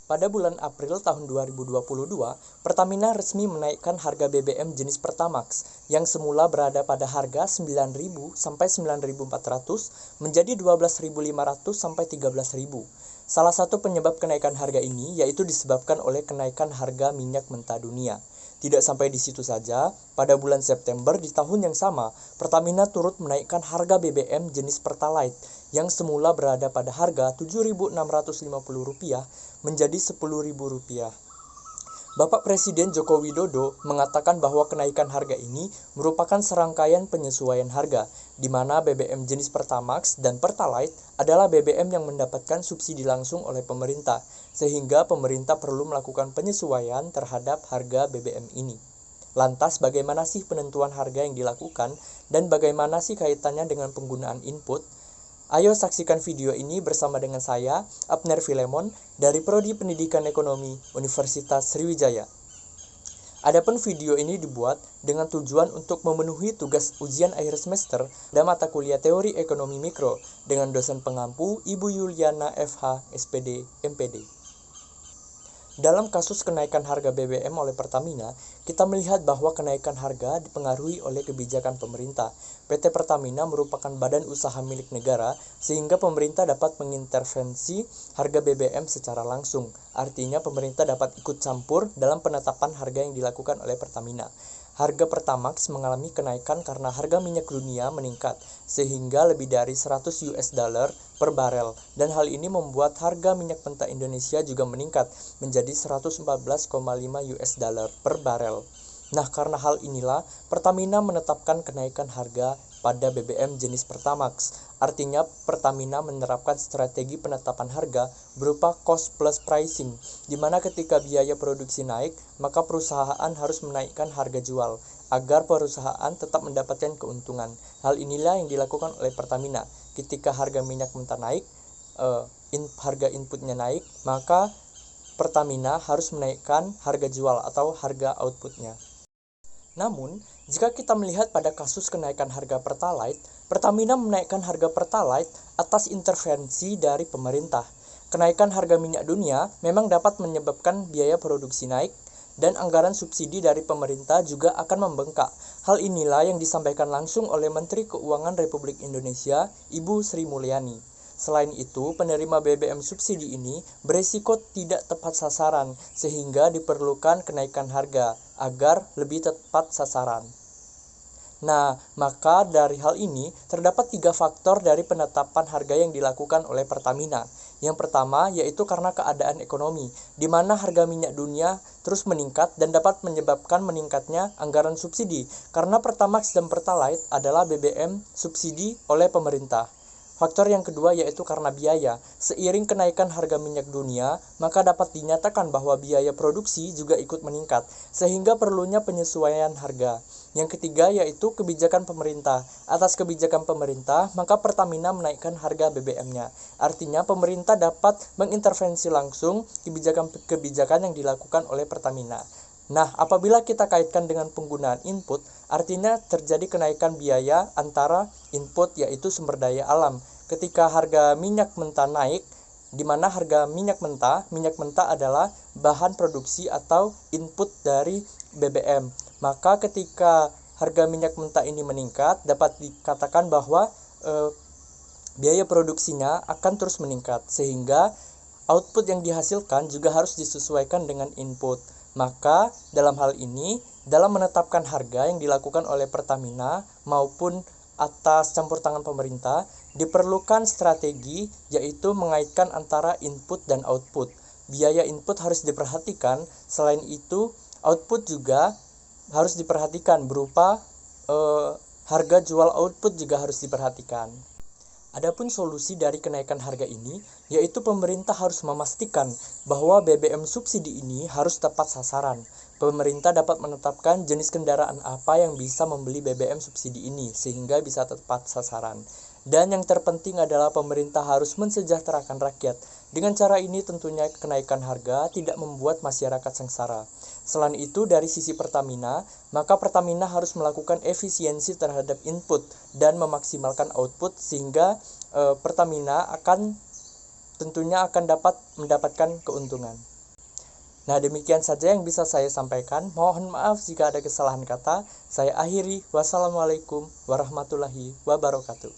Pada bulan April tahun 2022, Pertamina resmi menaikkan harga BBM jenis Pertamax yang semula berada pada harga 9.000 sampai 9.400 menjadi 12.500 sampai 13.000. Salah satu penyebab kenaikan harga ini yaitu disebabkan oleh kenaikan harga minyak mentah dunia. Tidak sampai di situ saja, pada bulan September di tahun yang sama, Pertamina turut menaikkan harga BBM jenis Pertalite yang semula berada pada harga Rp7.650 menjadi Rp10.000. Bapak Presiden Joko Widodo mengatakan bahwa kenaikan harga ini merupakan serangkaian penyesuaian harga, di mana BBM jenis Pertamax dan Pertalite adalah BBM yang mendapatkan subsidi langsung oleh pemerintah, sehingga pemerintah perlu melakukan penyesuaian terhadap harga BBM ini. Lantas, bagaimana sih penentuan harga yang dilakukan dan bagaimana sih kaitannya dengan penggunaan input? Ayo saksikan video ini bersama dengan saya, Abner Filemon, dari Prodi Pendidikan Ekonomi, Universitas Sriwijaya. Adapun video ini dibuat dengan tujuan untuk memenuhi tugas ujian akhir semester dan mata kuliah teori ekonomi mikro dengan dosen pengampu Ibu Yuliana FH, SPD, MPD. Dalam kasus kenaikan harga BBM oleh Pertamina, kita melihat bahwa kenaikan harga dipengaruhi oleh kebijakan pemerintah. PT Pertamina merupakan badan usaha milik negara, sehingga pemerintah dapat mengintervensi harga BBM secara langsung. Artinya pemerintah dapat ikut campur dalam penetapan harga yang dilakukan oleh Pertamina. Harga Pertamax mengalami kenaikan karena harga minyak dunia meningkat, sehingga lebih dari 100 US dollar per barel, dan hal ini membuat harga minyak mentah Indonesia juga meningkat menjadi 114,5 US dollar per barel. Nah, karena hal inilah Pertamina menetapkan kenaikan harga pada BBM jenis Pertamax. Artinya Pertamina menerapkan strategi penetapan harga berupa cost plus pricing, di mana ketika biaya produksi naik, maka perusahaan harus menaikkan harga jual agar perusahaan tetap mendapatkan keuntungan. Hal inilah yang dilakukan oleh Pertamina. Ketika harga minyak mentah naik, harga inputnya naik, maka Pertamina harus menaikkan harga jual atau harga outputnya. Namun, jika kita melihat pada kasus kenaikan harga Pertalite, Pertamina menaikkan harga Pertalite atas intervensi dari pemerintah. Kenaikan harga minyak dunia memang dapat menyebabkan biaya produksi naik dan anggaran subsidi dari pemerintah juga akan membengkak. Hal inilah yang disampaikan langsung oleh Menteri Keuangan Republik Indonesia, Ibu Sri Mulyani. Selain itu, penerima BBM subsidi ini beresiko tidak tepat sasaran, sehingga diperlukan kenaikan harga agar lebih tepat sasaran. Nah, maka dari hal ini, terdapat 3 faktor dari penetapan harga yang dilakukan oleh Pertamina. Yang pertama, yaitu karena keadaan ekonomi, di mana harga minyak dunia terus meningkat dan dapat menyebabkan meningkatnya anggaran subsidi, karena Pertamax dan Pertalite adalah BBM subsidi oleh pemerintah. Faktor yang kedua yaitu karena biaya. Seiring kenaikan harga minyak dunia, maka dapat dinyatakan bahwa biaya produksi juga ikut meningkat, sehingga perlunya penyesuaian harga. Yang ketiga yaitu kebijakan pemerintah. Atas kebijakan pemerintah, maka Pertamina menaikkan harga BBM-nya. Artinya pemerintah dapat mengintervensi langsung kebijakan yang dilakukan oleh Pertamina. Nah, apabila kita kaitkan dengan penggunaan input, artinya terjadi kenaikan biaya antara input yaitu sumber daya alam. Ketika harga minyak mentah naik, di mana harga minyak mentah adalah bahan produksi atau input dari BBM. Maka ketika harga minyak mentah ini meningkat, dapat dikatakan bahwa biaya produksinya akan terus meningkat, sehingga output yang dihasilkan juga harus disesuaikan dengan input. Maka dalam hal ini, dalam menetapkan harga yang dilakukan oleh Pertamina maupun atas campur tangan pemerintah, diperlukan strategi yaitu mengaitkan antara input dan output. Biaya input harus diperhatikan, selain itu output juga harus diperhatikan berupa harga jual output juga harus diperhatikan. Adapun solusi dari kenaikan harga ini, yaitu pemerintah harus memastikan bahwa BBM subsidi ini harus tepat sasaran. Pemerintah dapat menetapkan jenis kendaraan apa yang bisa membeli BBM subsidi ini, sehingga bisa tepat sasaran. Dan yang terpenting adalah pemerintah harus mensejahterakan rakyat. Dengan cara ini tentunya kenaikan harga tidak membuat masyarakat sengsara. Selain itu, dari sisi Pertamina, maka Pertamina harus melakukan efisiensi terhadap input dan memaksimalkan output sehingga Pertamina tentunya akan dapat mendapatkan keuntungan. Nah, demikian saja yang bisa saya sampaikan. Mohon maaf jika ada kesalahan kata. Saya akhiri. Wassalamualaikum warahmatullahi wabarakatuh.